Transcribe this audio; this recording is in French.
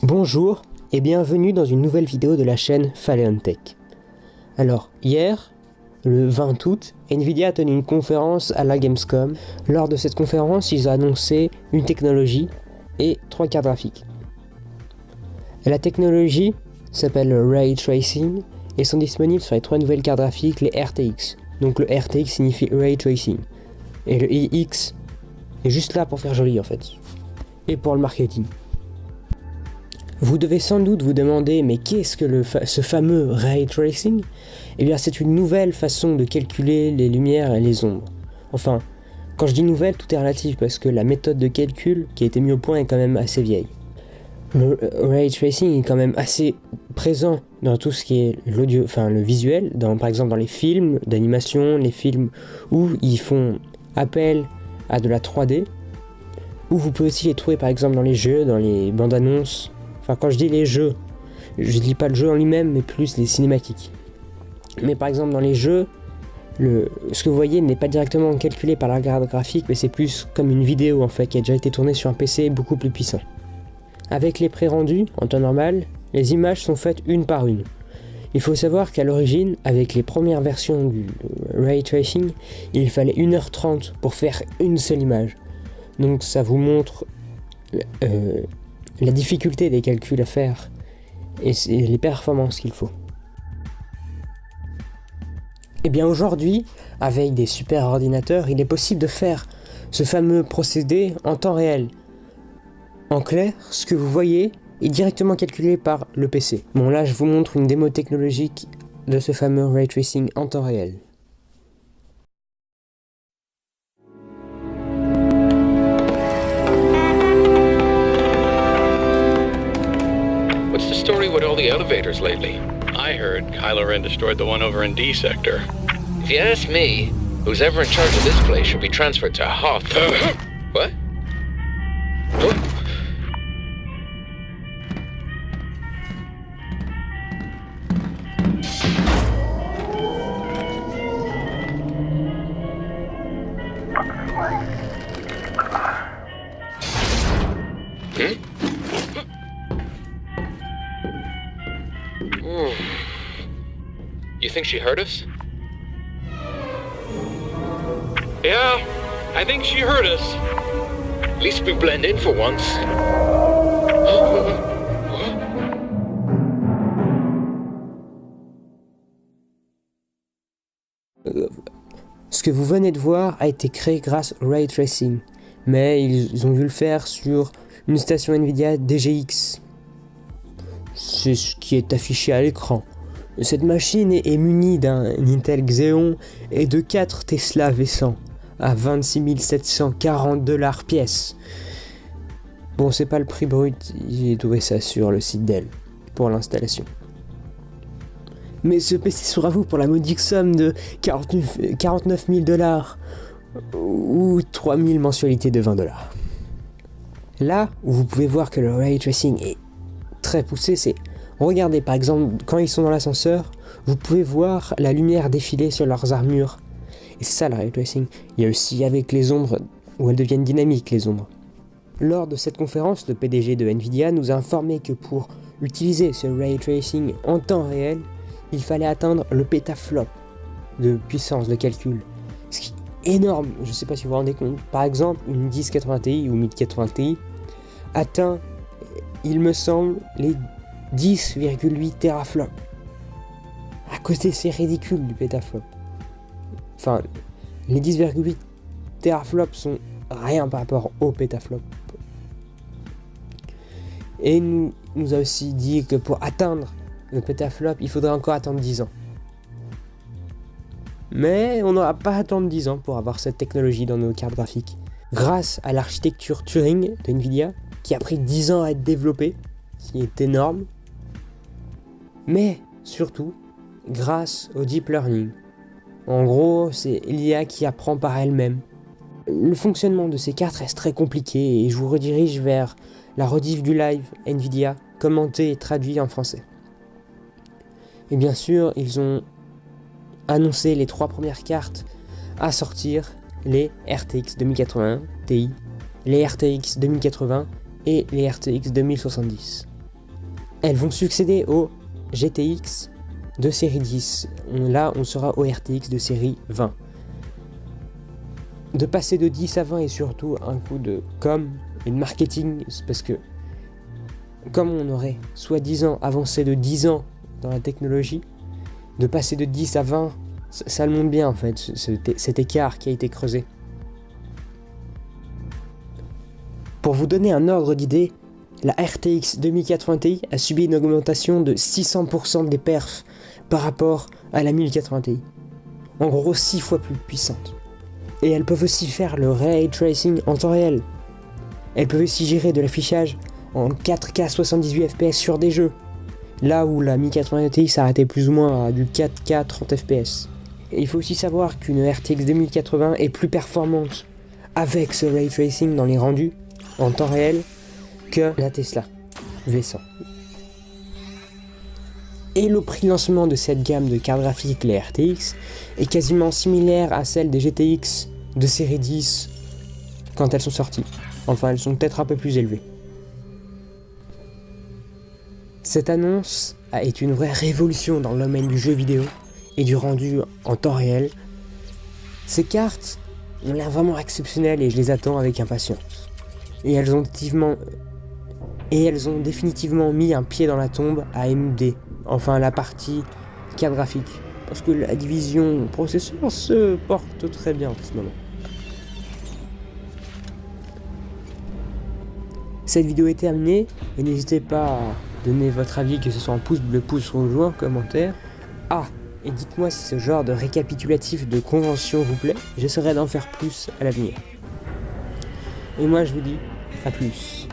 Bonjour et bienvenue dans une nouvelle vidéo de la chaîne Phaleon Tech. Alors, hier, le 20 août, Nvidia a tenu une conférence à la Gamescom. Lors de cette conférence, ils ont annoncé une technologie et 3 cartes graphiques. La technologie s'appelle le Ray Tracing et sont disponibles sur les 3 nouvelles cartes graphiques, les RTX. Donc le RTX signifie Ray Tracing. Et le iX est juste là pour faire joli en fait. Et pour le marketing. Vous devez sans doute vous demander, mais qu'est-ce que ce fameux Ray Tracing? Eh bien, c'est une nouvelle façon de calculer les lumières et les ombres. Enfin, quand je dis nouvelle, tout est relatif parce que la méthode de calcul qui a été mise au point est quand même assez vieille. Le Ray Tracing est quand même assez présent dans tout ce qui est l'audio, enfin le visuel, par exemple dans les films d'animation, les films où ils font appel à de la 3D, ou vous pouvez aussi les trouver par exemple dans les jeux, dans les bandes annonces. Enfin, quand je dis les jeux, je dis pas le jeu en lui-même, mais plus les cinématiques. Mais par exemple, dans les jeux, ce que vous voyez n'est pas directement calculé par la carte graphique, mais c'est plus comme une vidéo en fait, qui a déjà été tournée sur un PC beaucoup plus puissant. Avec les pré-rendus, en temps normal, les images sont faites une par une. Il faut savoir qu'à l'origine, avec les premières versions du Ray Tracing, il fallait 1h30 pour faire une seule image. Donc ça vous montre la difficulté des calculs à faire et les performances qu'il faut. Et bien aujourd'hui, avec des super ordinateurs, il est possible de faire ce fameux procédé en temps réel. En clair, ce que vous voyez est directement calculé par le PC. Bon là, je vous montre une démo technologique de ce fameux Ray Tracing en temps réel. What's the story with all the elevators lately? I heard Kylo Ren destroyed the one over in D sector. If you ask me, who's ever in charge of this place should be transferred to Hoth. What? What? You think she heard us? Yeah, I think she heard us. At least we blend in for once. Ce que vous venez de voir a été créé grâce au Ray Tracing, mais ils ont dû le faire sur une station Nvidia DGX. C'est ce qui est affiché à l'écran. Cette machine est munie d'un Intel Xeon et de 4 Tesla V100 à 26 740 $ pièce. Bon, c'est pas le prix brut, j'ai trouvé ça sur le site Dell pour l'installation. Mais ce PC sera vous pour la modique somme de 49 000 $ ou 3 000 mensualités de 20 $. Là où vous pouvez voir que le Ray Tracing est très poussé, c'est regardez par exemple quand ils sont dans l'ascenseur, vous pouvez voir la lumière défiler sur leurs armures. Et c'est ça le Ray Tracing. Il y a aussi avec les ombres où elles deviennent dynamiques les ombres. Lors de cette conférence, le PDG de Nvidia nous a informé que pour utiliser ce Ray Tracing en temps réel, il fallait atteindre le pétaflop de puissance de calcul. Ce qui est énorme, je ne sais pas si vous vous rendez compte. Par exemple, une 1080 Ti ou 1080 Ti atteint, il me semble, les 10,8 teraflops. À côté, c'est ridicule du pétaflop. Enfin, les 10,8 teraflops sont rien par rapport au pétaflop. Et nous a aussi dit que pour atteindre le pétaflop, il faudrait encore attendre 10 ans. Mais on n'aura pas à attendre 10 ans pour avoir cette technologie dans nos cartes graphiques. Grâce à l'architecture Turing de Nvidia, qui a pris 10 ans à être développée, ce qui est énorme. Mais surtout, grâce au Deep Learning. En gros, c'est l'IA qui apprend par elle-même. Le fonctionnement de ces cartes reste très compliqué et je vous redirige vers la rediff du live Nvidia, commenté et traduit en français. Et bien sûr, ils ont annoncé les 3 premières cartes à sortir, les RTX 2080 Ti, les RTX 2080 et les RTX 2070. elles vont succéder aux GTX de série 10. Là, on sera au RTX de série 20. De passer de 10 à 20 et surtout un coup de com et de marketing, parce que comme on aurait soi-disant avancé de 10 ans dans la technologie, de passer de 10 à 20, ça le montre bien en fait, cet écart qui a été creusé. Pour vous donner un ordre d'idée, la RTX 2080 Ti a subi une augmentation de 600% des perfs par rapport à la 1080 Ti. En gros 6 fois plus puissante. Et elles peuvent aussi faire le Ray Tracing en temps réel. Elles peuvent aussi gérer de l'affichage en 4K 78 FPS sur des jeux. Là où la 1080 Ti s'arrêtait plus ou moins à du 4K 30 FPS. Et il faut aussi savoir qu'une RTX 2080 est plus performante avec ce Ray Tracing dans les rendus en temps réel que la Tesla V100. Et le prix de lancement de cette gamme de cartes graphiques, les RTX, est quasiment similaire à celle des GTX de série 10 quand elles sont sorties. Enfin, elles sont peut-être un peu plus élevées. Cette annonce est une vraie révolution dans le domaine du jeu vidéo et du rendu en temps réel. Ces cartes ont l'air vraiment exceptionnelles et je les attends avec impatience. Et elles ont définitivement mis un pied dans la tombe à AMD, enfin la partie carte graphique, parce que la division processeur se porte très bien en ce moment. Cette vidéo est terminée et n'hésitez pas à donner votre avis, que ce soit en pouce bleu, pouce rouge ou en commentaire. Ah, et dites-moi si ce genre de récapitulatif de convention vous plaît, j'essaierai d'en faire plus à l'avenir. Et moi je vous dis à plus.